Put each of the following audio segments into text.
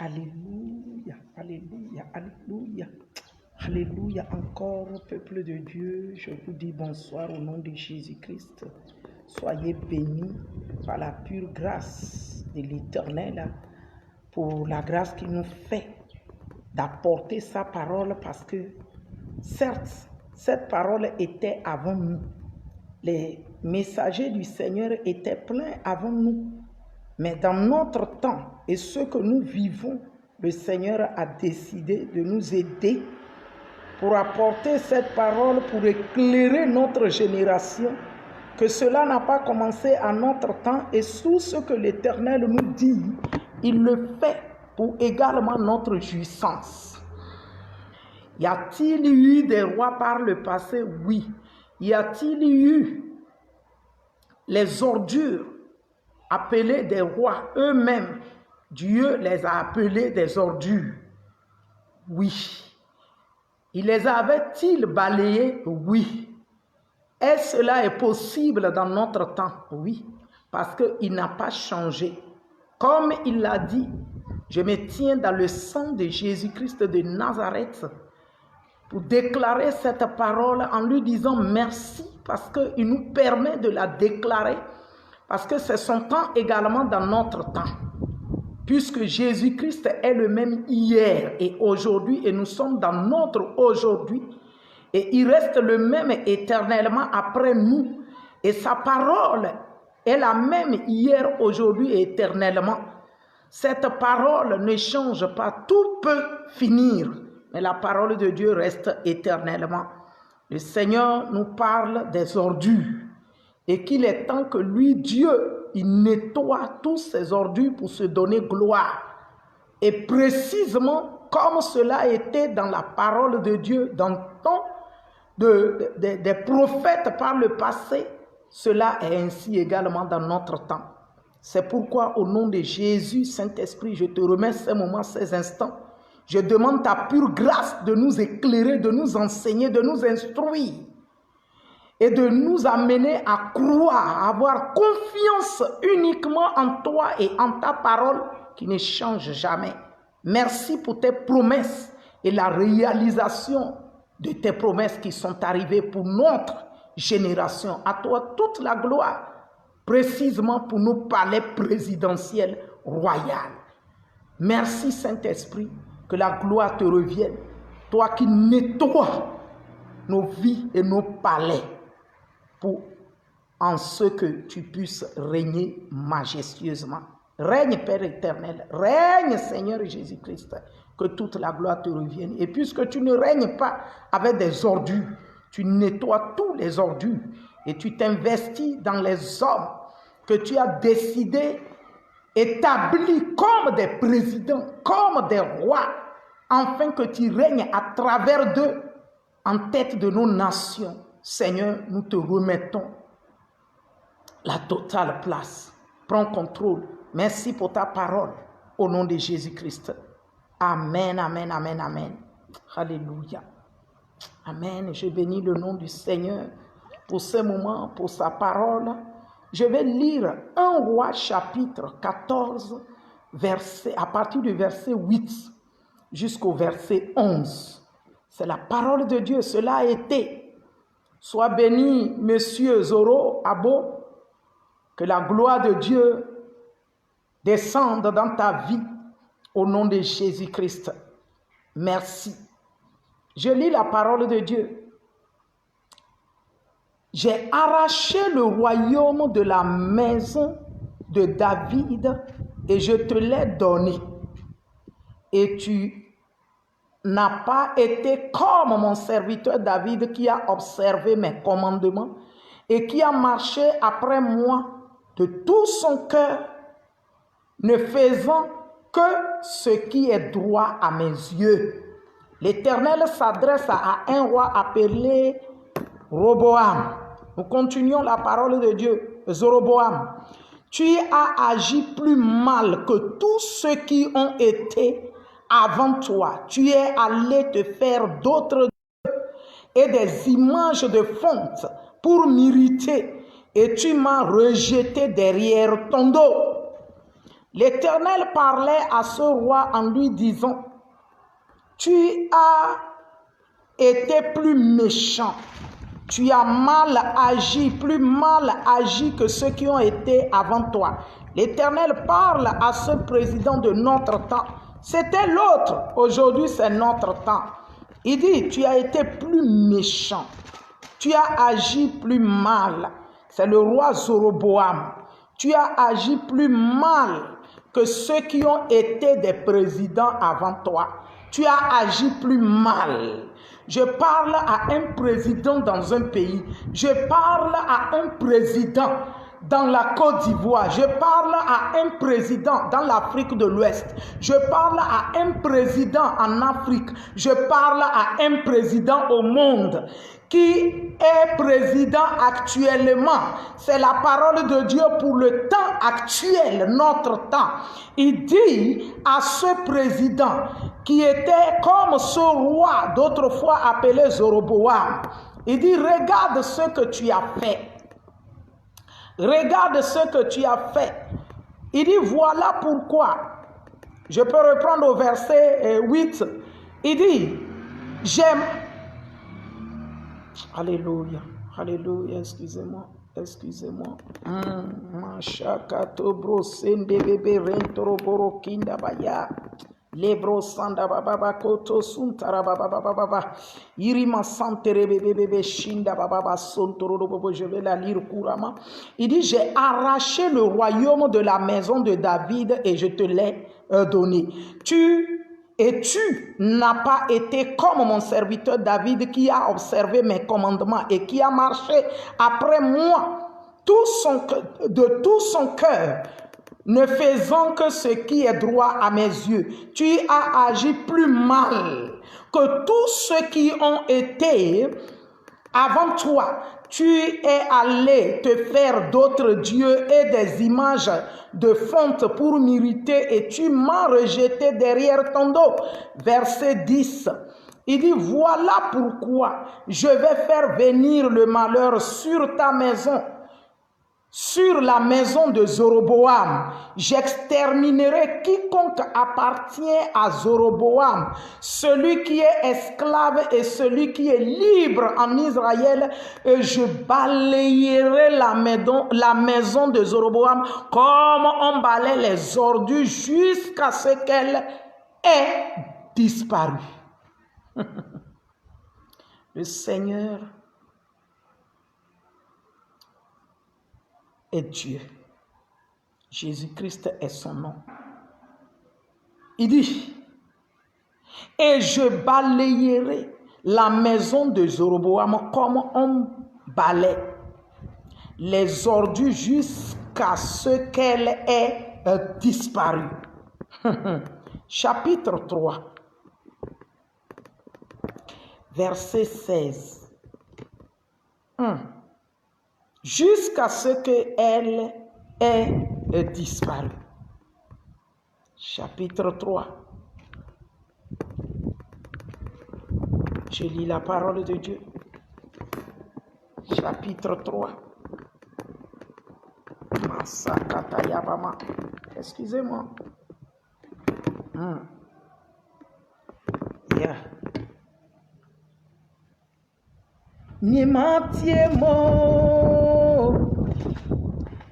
Alléluia, alléluia, alléluia. Alléluia encore, peuple de Dieu. Je vous dis bonsoir au nom de Jésus-Christ. Soyez bénis par la pure grâce de l'Éternel, pour la grâce qu'il nous fait d'apporter sa parole, parce que certes, cette parole était avant nous. Les messagers du Seigneur étaient pleins avant nous. Mais dans notre temps et ce que nous vivons, le Seigneur a décidé de nous aider pour apporter cette parole, pour éclairer notre génération, que cela n'a pas commencé à notre temps, et sous ce que l'Éternel nous dit, il le fait pour également notre jouissance. Y a-t-il eu des rois par le passé? Oui. Y a-t-il eu les ordures appelées des rois eux-mêmes? Dieu les a appelés des ordures? Oui. Il les avait-il balayés? Oui. Est-ce cela est possible dans notre temps? Oui. Parce qu'il n'a pas changé. Comme il l'a dit, je me tiens dans le sang de Jésus-Christ de Nazareth pour déclarer cette parole en lui disant merci, parce qu'il nous permet de la déclarer, parce que c'est son temps également dans notre temps. Puisque Jésus-Christ est le même hier et aujourd'hui, et nous sommes dans notre aujourd'hui, et il reste le même éternellement après nous, et sa parole est la même hier, aujourd'hui et éternellement. Cette parole ne change pas, tout peut finir, mais la parole de Dieu reste éternellement. Le Seigneur nous parle des ordures, et qu'il est temps que lui, Dieu, il nettoie tous ces ordures pour se donner gloire. Et précisément comme cela a été dans la parole de Dieu, dans le temps des prophètes par le passé, cela est ainsi également dans notre temps. C'est pourquoi au nom de Jésus, Saint-Esprit, je te remets ces moments, ces instants. Je demande ta pure grâce de nous éclairer, de nous enseigner, de nous instruire et de nous amener à croire, à avoir confiance uniquement en toi et en ta parole qui ne change jamais. Merci pour tes promesses et la réalisation de tes promesses qui sont arrivées pour notre génération. À toi toute la gloire, précisément pour nos palais présidentiels royaux. Merci Saint-Esprit, que la gloire te revienne, toi qui nettoies nos vies et nos palais, pour en ce que tu puisses régner majestueusement. Règne Père éternel, règne Seigneur Jésus-Christ, que toute la gloire te revienne. Et puisque tu ne règnes pas avec des ordures, tu nettoies tous les ordures et tu t'investis dans les hommes que tu as décidé, établis comme des présidents, comme des rois, afin que tu règnes à travers d'eux en tête de nos nations. Seigneur, nous te remettons la totale place. Prends contrôle. Merci pour ta parole. Au nom de Jésus-Christ. Amen, amen, amen, amen. Alléluia. Amen. Je bénis le nom du Seigneur pour ce moment, pour sa parole. Je vais lire 1 Roi chapitre 14, à partir du verset 8 jusqu'au verset 11. C'est la parole de Dieu. Cela a été. Sois béni, Monsieur Zoro Abo, que la gloire de Dieu descende dans ta vie au nom de Jésus-Christ. Merci. Je lis la parole de Dieu. J'ai arraché le royaume de la maison de David et je te l'ai donné. Et tu n'a pas été comme mon serviteur David qui a observé mes commandements et qui a marché après moi de tout son cœur, ne faisant que ce qui est droit à mes yeux. L'Éternel s'adresse à un roi appelé Roboam. Nous continuons la parole de Dieu. Zoroboam, tu as agi plus mal que tous ceux qui ont été avant toi. Tu es allé te faire d'autres dieux et des images de fonte pour m'irriter, et tu m'as rejeté derrière ton dos. L'Éternel parlait à ce roi en lui disant, tu as été plus méchant, tu as mal agi, plus mal agi que ceux qui ont été avant toi. L'Éternel parle à ce président de notre temps. C'était l'autre, aujourd'hui c'est notre temps. Il dit, tu as été plus méchant, tu as agi plus mal. C'est le roi Zoroboam. Tu as agi plus mal que ceux qui ont été des présidents avant toi. Tu as agi plus mal. Je parle à un président dans un pays. Je parle à un président dans la Côte d'Ivoire. Je parle à un président dans l'Afrique de l'Ouest. Je parle à un président en Afrique. Je parle à un président au monde qui est président actuellement. C'est la parole de Dieu pour le temps actuel, notre temps. Il dit à ce président qui était comme ce roi d'autrefois appelé Zoroboam, il dit, regarde ce que tu as fait. Regarde ce que tu as fait. Il dit, voilà pourquoi. Je peux reprendre au verset 8. Il dit, j'aime. Alléluia. Alléluia. Excusez-moi. Excusez-moi. Machakato brosende bebe rentoro borokinda baya. Lebro sanda baba koto suntara baba irima santere bebe shinda baba sontoro bobo. Je vais la lire couramment. Il dit, j'ai arraché le royaume de la maison de David et je te l'ai donné. Tu n'as pas été comme mon serviteur David qui a observé mes commandements et qui a marché après moi de tout son cœur, ne faisant que ce qui est droit à mes yeux. Tu as agi plus mal que tous ceux qui ont été avant toi. Tu es allé te faire d'autres dieux et des images de fonte pour m'irriter et tu m'as rejeté derrière ton dos. Verset 10. Il dit, voilà pourquoi je vais faire venir le malheur sur ta maison, sur la maison de Zoroboam. J'exterminerai quiconque appartient à Zoroboam, celui qui est esclave et celui qui est libre en Israël, et je balayerai la maison de Zoroboam comme on balaye les ordures jusqu'à ce qu'elle ait disparu. Le Seigneur est Dieu. Jésus-Christ est son nom. Il dit, et je balayerai la maison de Zoroboam comme on balaye les ordures jusqu'à ce qu'elle ait disparu. Chapitre 3, verset 16. Jusqu'à ce qu'elle ait disparu. Chapitre 3. Je lis la parole de Dieu. Chapitre 3. Masakatayabama. Excusez-moi. Yeah.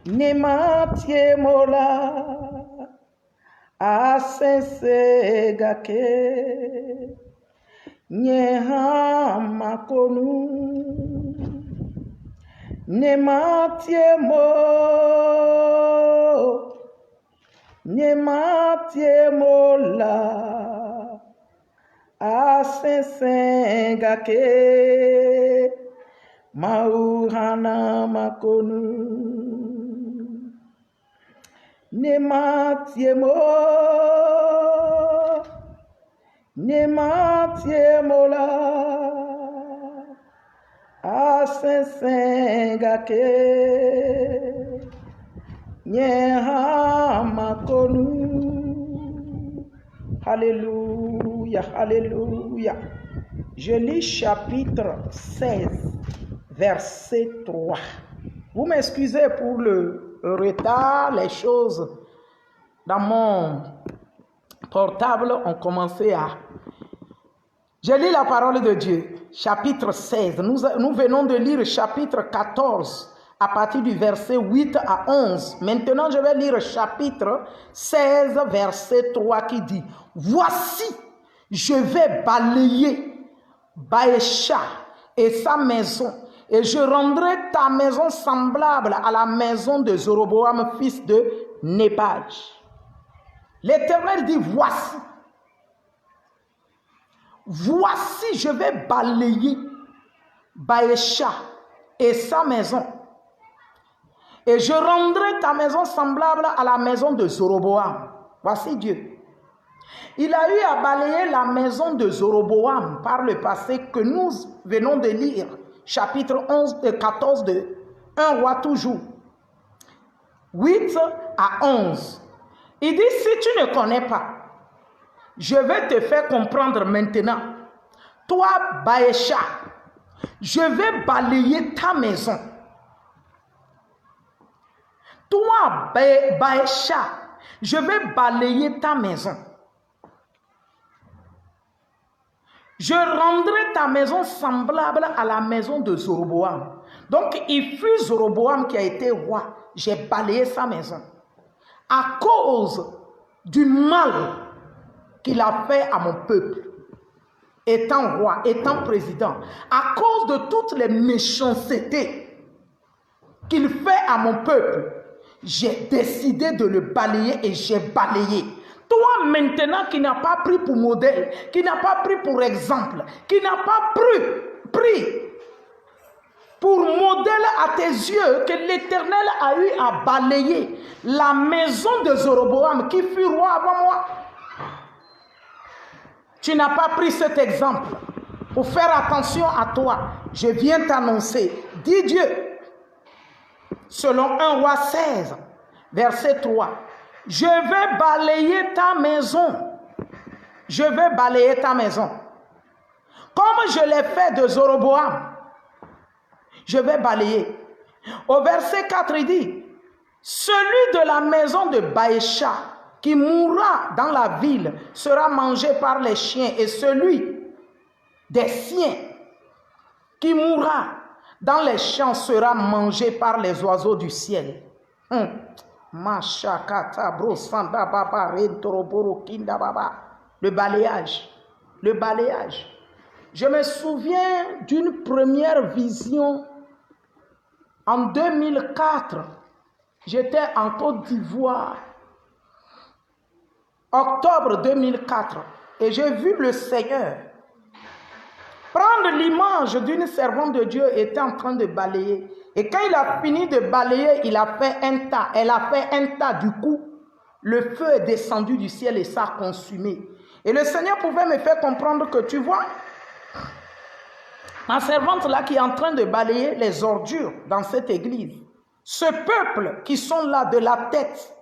Nematiemo la asensegake nyehamakonu nematiemo la asensegake mauhana makonu nematiemo la asensengake nyehamakonu. Alléluia, alléluia. Je lis chapitre 16, verset 3. Vous m'excusez pour le retard, les choses dans mon portable ont commencé à... Je lis la parole de Dieu, chapitre 16. Nous venons de lire chapitre 14 à partir du verset 8 à 11. Maintenant, je vais lire chapitre 16, verset 3 qui dit: Voici, je vais balayer Baécha et sa maison, et je rendrai ta maison semblable à la maison de Jéroboam, fils de Nébaj. L'Éternel dit: Voici. Voici, je vais balayer Baécha et sa maison, et je rendrai ta maison semblable à la maison de Jéroboam. Voici Dieu. Il a eu à balayer la maison de Jéroboam par le passé que nous venons de lire, chapitre 14 de 1 roi toujours, 8 à 11. Il dit: si tu ne connais pas, je vais te faire comprendre maintenant. Toi, Baécha, je vais balayer ta maison. Toi, Baécha, je vais balayer ta maison. Je rendrai ta maison semblable à la maison de Jéroboam. Donc, il fut Jéroboam qui a été roi. J'ai balayé sa maison. À cause du mal qu'il a fait à mon peuple, étant roi, étant président, à cause de toutes les méchancetés qu'il fait à mon peuple, j'ai décidé de le balayer et j'ai balayé. Toi maintenant qui n'as pas pris pour modèle, qui n'as pas pris pour exemple, qui n'as pas pris pour modèle à tes yeux, que l'Éternel a eu à balayer la maison de Jéroboam qui fut roi avant moi. Tu n'as pas pris cet exemple. Pour faire attention à toi, je viens t'annoncer, dit Dieu, selon 1 roi 16, verset 3, je vais balayer ta maison. Je vais balayer ta maison. Comme je l'ai fait de Jéroboam, je vais balayer. Au verset 4, il dit, celui de la maison de Baécha qui mourra dans la ville sera mangé par les chiens, et celui des siens qui mourra dans les champs sera mangé par les oiseaux du ciel. Le balayage. Le balayage. Je me souviens d'une première vision en 2004. J'étais en Côte d'Ivoire. Octobre 2004. Et j'ai vu le Seigneur prendre l'image d'une servante de Dieu était en train de balayer. Et quand il a fini de balayer, il a fait un tas. Elle a fait un tas. Du coup, le feu est descendu du ciel et ça a consumé. Et le Seigneur pouvait me faire comprendre que, tu vois, ma servante là qui est en train de balayer les ordures dans cette église, ce peuple qui sont là de la tête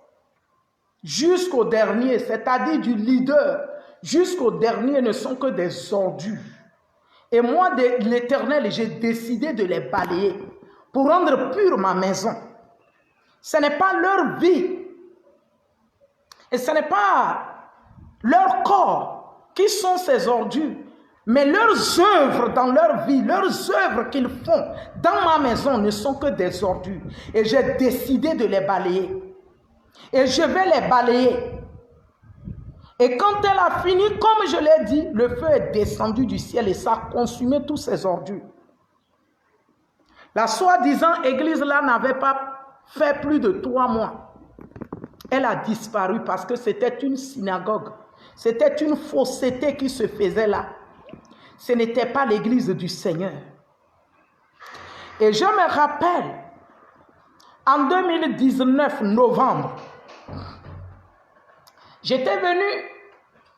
jusqu'au dernier, c'est-à-dire du leader jusqu'au dernier, ne sont que des ordures. Et moi, de l'Éternel, j'ai décidé de les balayer pour rendre pure ma maison. Ce n'est pas leur vie et ce n'est pas leur corps qui sont ces ordures, mais leurs œuvres dans leur vie, leurs œuvres qu'ils font dans ma maison ne sont que des ordures. Et j'ai décidé de les balayer. Et je vais les balayer. Et quand elle a fini, comme je l'ai dit, le feu est descendu du ciel et ça a consumé tous ces ordures. La soi-disant église là n'avait pas fait plus de 3 mois. Elle a disparu parce que c'était une synagogue. C'était une fausseté qui se faisait là. Ce n'était pas l'église du Seigneur. Et je me rappelle, en 2019, novembre, j'étais venu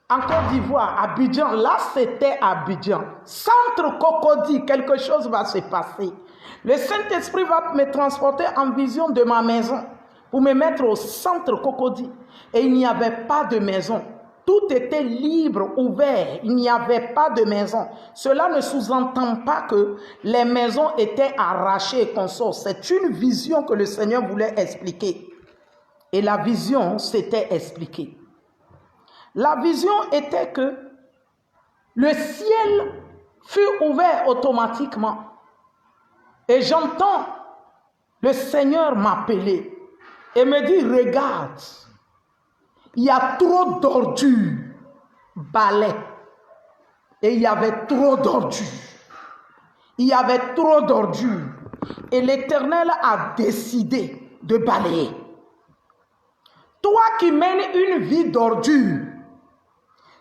en Côte d'Ivoire, à Abidjan. Là, c'était Abidjan. Centre Cocody, quelque chose va se passer. Le Saint-Esprit va me transporter en vision de ma maison pour me mettre au centre Cocody. Et il n'y avait pas de maison. Tout était libre, ouvert. Il n'y avait pas de maison. Cela ne sous-entend pas que les maisons étaient arrachées et qu'on sort. C'est une vision que le Seigneur voulait expliquer. Et la vision s'était expliquée. La vision était que le ciel fut ouvert automatiquement. Et j'entends le Seigneur m'appeler et me dire, regarde, il y a trop d'ordures, balais. Et il y avait trop d'ordures. Il y avait trop d'ordures. Et l'Éternel a décidé de balayer. Toi qui mènes une vie d'ordure,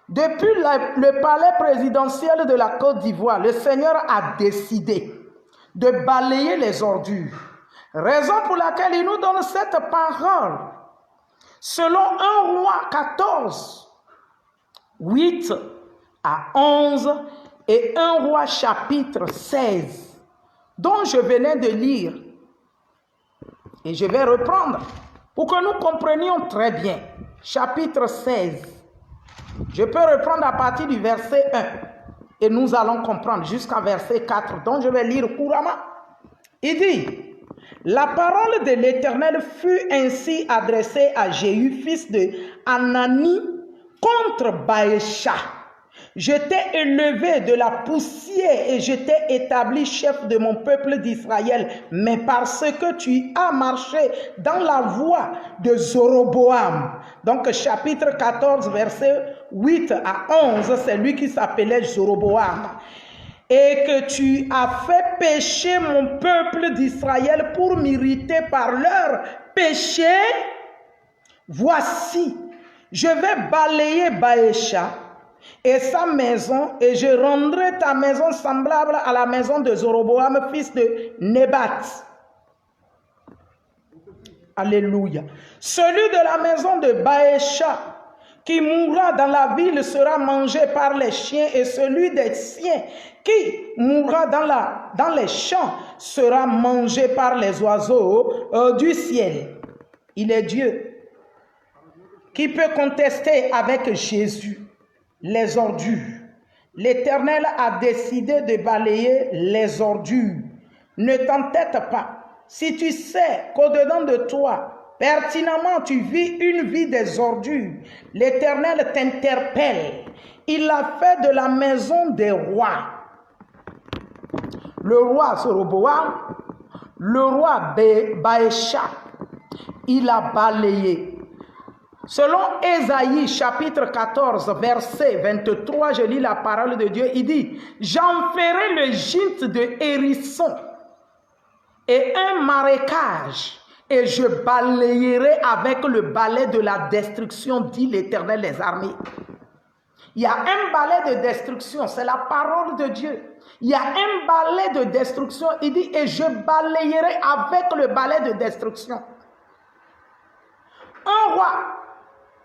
depuis le palais présidentiel de la Côte d'Ivoire, le Seigneur a décidé de balayer les ordures. Raison pour laquelle il nous donne cette parole. Selon 1 Roi 14, 8 à 11 et 1 Roi chapitre 16, dont je venais de lire. Et je vais reprendre pour que nous comprenions très bien. Chapitre 16. Je peux reprendre à partir du verset 1 et nous allons comprendre jusqu'à verset 4, dont je vais lire couramment. Il dit, la parole de l'Éternel fut ainsi adressée à Jéhu, fils de Hanani, contre Baécha. Je t'ai élevé de la poussière et je t'ai établi chef de mon peuple d'Israël. Mais parce que tu as marché dans la voie de Zoroboam. Donc chapitre 14, verset 8 à 11, c'est lui qui s'appelait Zoroboam. Et que tu as fait pécher mon peuple d'Israël pour m'irriter par leur péché, voici, je vais balayer Baécha et sa maison, et je rendrai ta maison semblable à la maison de Zoroboam, fils de Nébat. Alléluia. Celui de la maison de Baécha qui mourra dans la ville sera mangé par les chiens, et celui des siens qui mourra dans les champs sera mangé par les oiseaux du ciel. Il est Dieu. Qui peut contester avec Jésus les ordures? L'Éternel a décidé de balayer les ordures. Ne t'entête pas. Si tu sais qu'au-dedans de toi, pertinemment, tu vis une vie des ordures, l'Éternel t'interpelle. Il l'a fait de la maison des rois. Le roi Zoroboam, le roi Baécha, il a balayé. Selon Ésaïe chapitre 14 verset 23, je lis la parole de Dieu, il dit, j'en ferai le gîte de hérisson et un marécage, et je balayerai avec le balai de la destruction, dit l'Éternel des armées. Il y a un balai de destruction, c'est la parole de Dieu. Il y a un balai de destruction, il dit, et je balayerai avec le balai de destruction. Un roi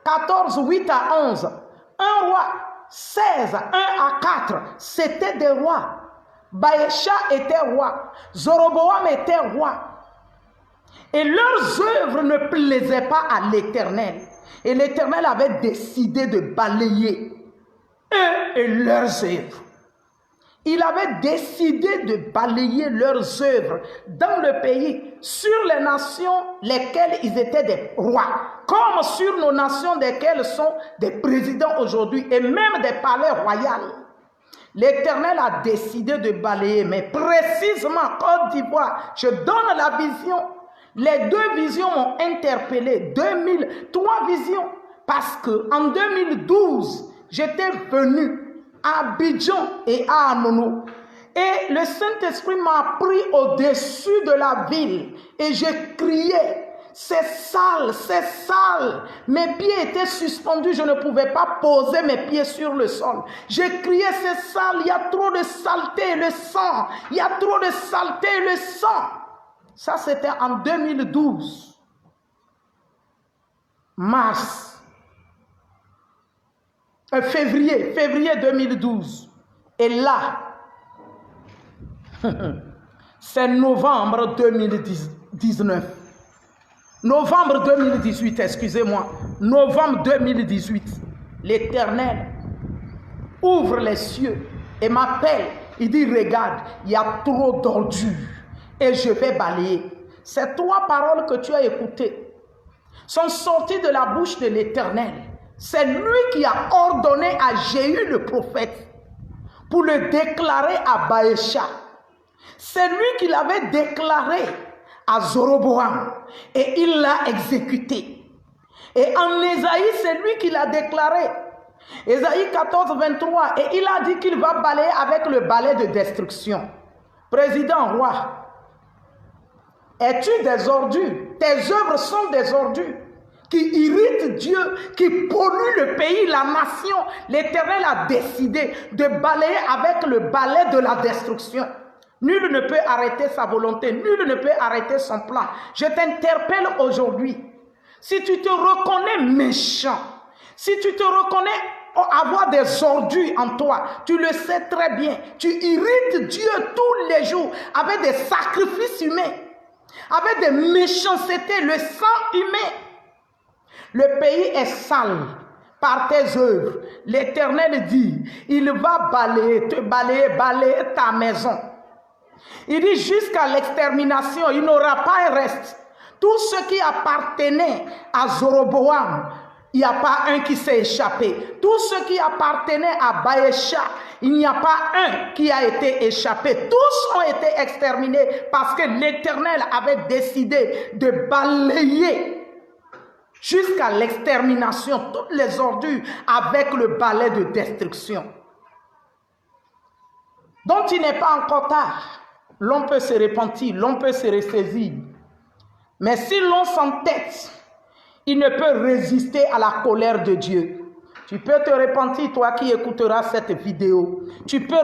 14, 8 à 11, un roi 16, 1 à 4, c'était des rois. Baécha était roi, Zoroboam était roi. Et leurs œuvres ne plaisaient pas à l'Éternel. Et l'Éternel avait décidé de balayer eux et leurs œuvres. Il avait décidé de balayer leurs œuvres dans le pays, sur les nations lesquelles ils étaient des rois, comme sur nos nations desquelles sont des présidents aujourd'hui et même des palais royaux. L'Éternel a décidé de balayer, mais précisément Côte d'Ivoire, je donne la vision. Les deux visions m'ont interpellé, 3 visions, parce qu'en 2012, j'étais venu à Abidjan et à Anono. Et le Saint-Esprit m'a pris au-dessus de la ville et je criais, c'est sale, c'est sale. Mes pieds étaient suspendus, je ne pouvais pas poser mes pieds sur le sol. Je criais, c'est sale, il y a trop de saleté, le sang. Il y a trop de saleté, le sang. Ça, c'était en 2012. Février 2012. Et là, c'est novembre 2019. Novembre 2018, excusez-moi. Novembre 2018. L'Éternel ouvre les cieux et m'appelle. Il dit, regarde, il y a trop d'ordures et je vais balayer. Ces 3 paroles que tu as écoutées, sont sortis de la bouche de l'Éternel. C'est lui qui a ordonné à Jéhu le prophète pour le déclarer à Baécha. C'est lui qui l'avait déclaré à Zoroboam et il l'a exécuté. Et en Ésaïe, c'est lui qui l'a déclaré. Ésaïe 14, 23, et il a dit qu'il va balayer avec le balai de destruction. Président, roi, es-tu des ordures? Tes œuvres sont des ordures qui irritent Dieu, qui polluent le pays, la nation. L'Éternel a décidé de balayer avec le balai de la destruction. Nul ne peut arrêter sa volonté, nul ne peut arrêter son plan. Je t'interpelle aujourd'hui. Si tu te reconnais méchant, si tu te reconnais avoir des ordures en toi, tu le sais très bien, tu irrites Dieu tous les jours avec des sacrifices humains, avec des méchancetés, le sang humain. Le pays est sale par tes œuvres. L'Éternel dit, il va balayer, te balayer, balayer ta maison. Il dit jusqu'à l'extermination, il n'aura pas un reste. Tout ce qui appartenait à Zoroboam, il n'y a pas un qui s'est échappé. Tout ce qui appartenait à Baécha, il n'y a pas un qui a été échappé. Tous ont été exterminés parce que l'Éternel avait décidé de balayer jusqu'à l'extermination toutes les ordures avec le balai de destruction. Donc il n'est pas encore tard. L'on peut se repentir, l'on peut se ressaisir. Mais si l'on s'entête, il ne peut résister à la colère de Dieu. Tu peux te repentir, toi qui écouteras cette vidéo. Tu peux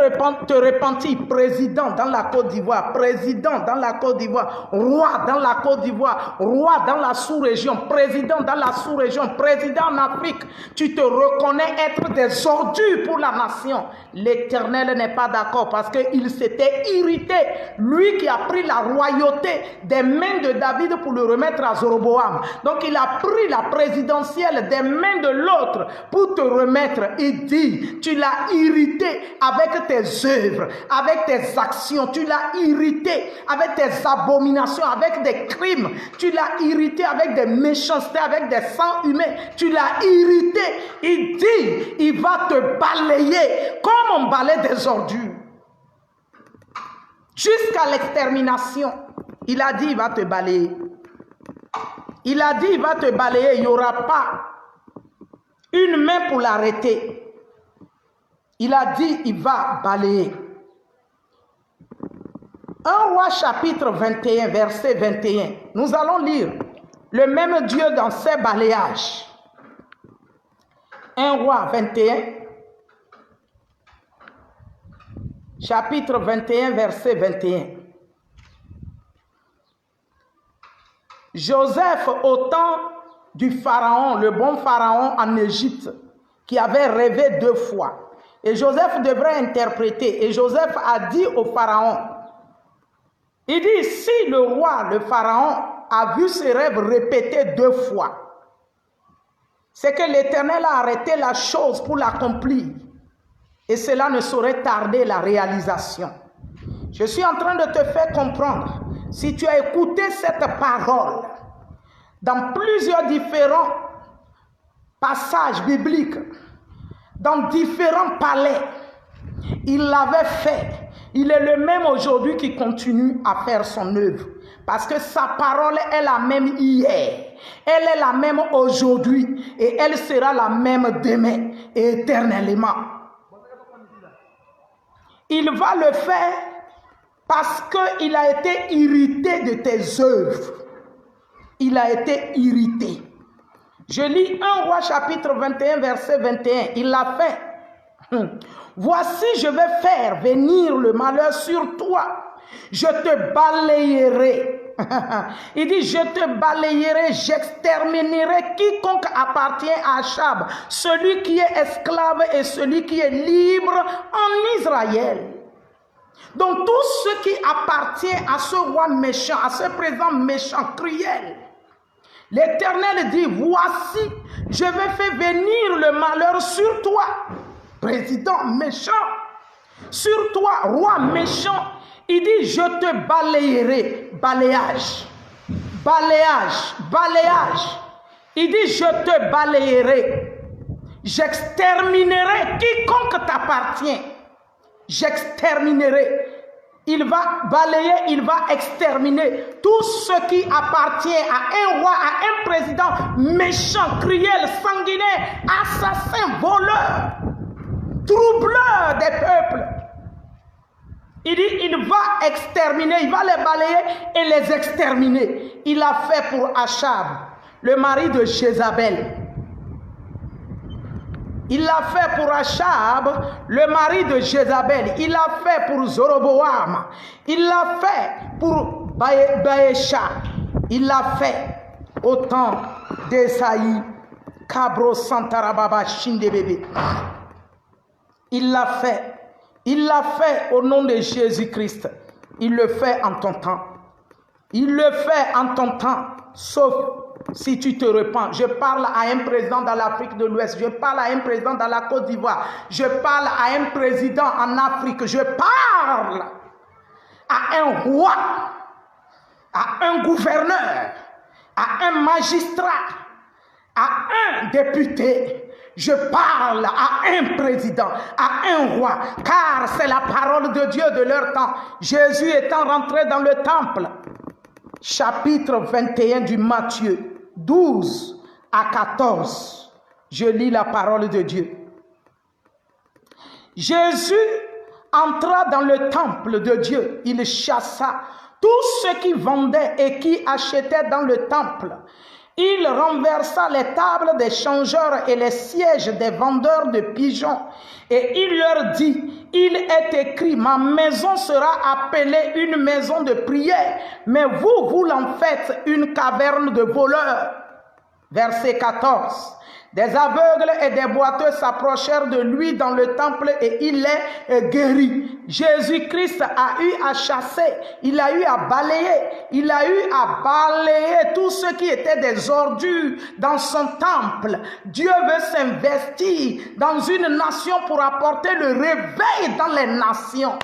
te repentir, président dans la Côte d'Ivoire, président dans la Côte d'Ivoire, roi dans la Côte d'Ivoire, roi dans la sous-région, président dans la sous-région, président en Afrique. Tu te reconnais être des ordures pour la nation. L'Éternel n'est pas d'accord parce qu'il s'était irrité. Lui qui a pris la royauté des mains de David pour le remettre à Zoroboam. Donc il a pris la présidentielle des mains de l'autre pour te remettre. Il dit, tu l'as irrité avec tes œuvres, avec tes actions, tu l'as irrité avec tes abominations, avec des crimes, tu l'as irrité avec des méchancetés, avec des sangs humains, tu l'as irrité. Il dit, il va te balayer comme on balaye des ordures jusqu'à l'extermination. Il a dit, il va te balayer. Il a dit, il va te balayer, il n'y aura pas une main pour l'arrêter. Il a dit, il va balayer. 1 Roi chapitre 21, verset 21. Nous allons lire le même Dieu dans ses balayages. 1 Roi 21, chapitre 21, verset 21. Joseph, au temps du pharaon, le bon pharaon en Égypte, qui avait rêvé 2 fois. Et Joseph devrait interpréter. Et Joseph a dit au pharaon, il dit, si le roi, le pharaon, a vu ses rêves répétés 2 fois, c'est que l'Éternel a arrêté la chose pour l'accomplir. Et cela ne saurait tarder la réalisation. Je suis en train de te faire comprendre, si tu as écouté cette parole, dans plusieurs différents passages bibliques, dans différents palais, il l'avait fait. Il est le même aujourd'hui qui continue à faire son œuvre. Parce que sa parole est la même hier. Elle est la même aujourd'hui. Et elle sera la même demain et éternellement. Il va le faire parce qu'il a été irrité de tes œuvres. Il a été irrité. Je lis 1 Roi chapitre 21 verset 21. Il l'a fait. Voici, je vais faire venir le malheur sur toi. Je te balayerai. Il dit, je te balayerai, j'exterminerai quiconque appartient à Achab, celui qui est esclave et celui qui est libre en Israël. Donc tout ce qui appartient à ce roi méchant, à ce président méchant, cruel, l'Éternel dit, voici, je vais faire venir le malheur sur toi, président méchant, sur toi, roi méchant. Il dit, je te balayerai, balayage, balayage, balayage. Il dit, je te balayerai, j'exterminerai quiconque t'appartient. J'exterminerai. Il va balayer, il va exterminer tout ce qui appartient à un roi, à un président méchant, cruel, sanguinaire, assassin, voleur, troubleur des peuples. Il dit, il va exterminer, il va les balayer et les exterminer. Il a fait pour Achab, le mari de Jézabel. Il l'a fait pour Achab, le mari de Jézabel. Il l'a fait pour Zoroboam. Il l'a fait pour Baécha. Il l'a fait au temps d'Esaïe, Kabro Santarababa Shindebebe. Il l'a fait. Il l'a fait au nom de Jésus-Christ. Il le fait en ton temps. Il le fait en ton temps, sauf si tu te repens. Je parle à un président dans l'Afrique de l'Ouest. Je parle à un président dans la Côte d'Ivoire. Je parle à un président en Afrique. Je parle à un roi, à un gouverneur, à un magistrat, à un député. Je parle à un président, à un roi, car c'est la parole de Dieu de leur temps. Jésus étant rentré dans le temple, chapitre 21 du Matthieu, 12 à 14, je lis la parole de Dieu. Jésus entra dans le temple de Dieu, il chassa tous ceux qui vendaient et qui achetaient dans le temple. Il renversa les tables des changeurs et les sièges des vendeurs de pigeons. Et il leur dit, il est écrit, ma maison sera appelée une maison de prière, mais vous l'en faites une caverne de voleurs. Verset 14. Des aveugles et des boiteux s'approchèrent de lui dans le temple et il les guérit. Jésus-Christ a eu à chasser, il a eu à balayer, il a eu à balayer tout ce qui était des ordures dans son temple. Dieu veut s'investir dans une nation pour apporter le réveil dans les nations.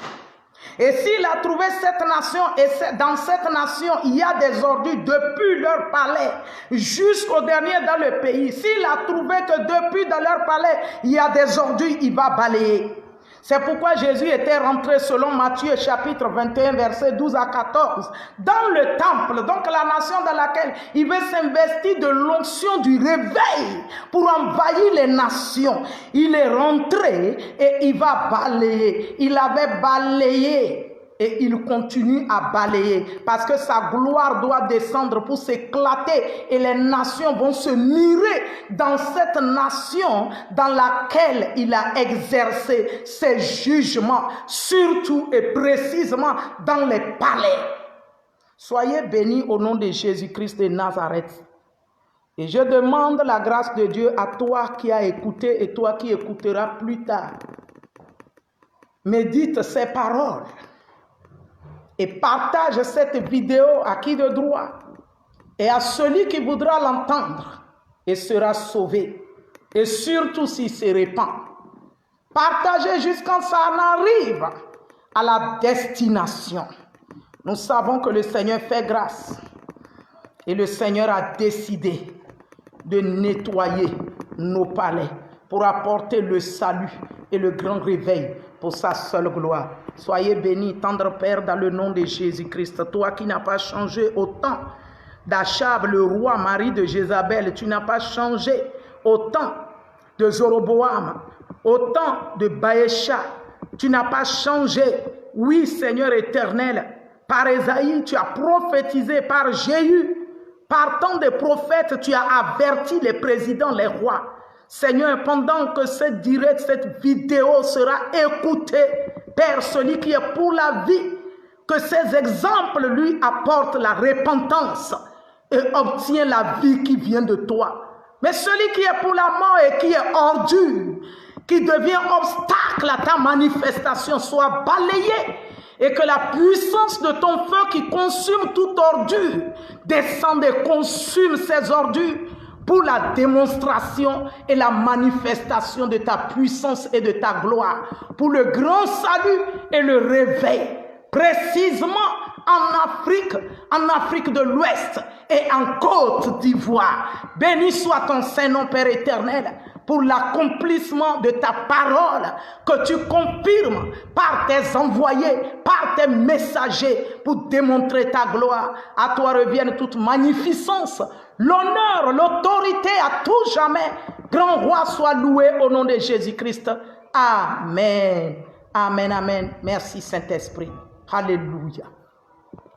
Et s'il a trouvé cette nation, et dans cette nation, il y a des ordures depuis leur palais jusqu'au dernier dans le pays. S'il a trouvé que depuis dans leur palais, il y a des ordures, il va balayer. C'est pourquoi Jésus était rentré selon Matthieu chapitre 21 verset 12 à 14 dans le temple, donc la nation dans laquelle il veut s'investir de l'onction du réveil pour envahir les nations. Il est rentré et il va balayer. Il avait balayé et il continue à balayer parce que sa gloire doit descendre pour s'éclater et les nations vont se mirer dans cette nation dans laquelle il a exercé ses jugements, surtout et précisément dans les palais. Soyez bénis au nom de Jésus-Christ de Nazareth. Et je demande la grâce de Dieu à toi qui as écouté et toi qui écouteras plus tard. Médite ces paroles. Et partage cette vidéo à qui de droit et à celui qui voudra l'entendre et sera sauvé. Et surtout s'il se répand. Partagez jusqu'à ce que ça en arrive à la destination. Nous savons que le Seigneur fait grâce. Et le Seigneur a décidé de nettoyer nos palais pour apporter le salut et le grand réveil pour sa seule gloire. Soyez bénis, tendre Père, dans le nom de Jésus-Christ. Toi qui n'as pas changé au temps d'Achab, le roi, mari de Jézabel, tu n'as pas changé au temps de Zoroboam, au temps de Baécha, tu n'as pas changé. Oui, Seigneur éternel, par Esaïe, tu as prophétisé, par Jéhu, par tant de prophètes, tu as averti les présidents, les rois. Seigneur, pendant que cette direct, cette vidéo sera écoutée, Père, celui qui est pour la vie, que ces exemples lui apportent la repentance et obtient la vie qui vient de toi. Mais celui qui est pour la mort et qui est ordure, qui devient obstacle à ta manifestation, soit balayé et que la puissance de ton feu qui consume toute ordure descende et consume ces ordures pour la démonstration et la manifestation de ta puissance et de ta gloire, pour le grand salut et le réveil, précisément en Afrique de l'Ouest et en Côte d'Ivoire. Béni soit ton Saint-Nom, Père éternel, pour l'accomplissement de ta parole que tu confirmes par tes envoyés, par tes messagers pour démontrer ta gloire. À toi revienne toute magnificence, l'honneur, l'autorité à tout jamais. Grand roi, soit loué au nom de Jésus-Christ. Amen. Amen, amen. Merci Saint-Esprit. Alléluia.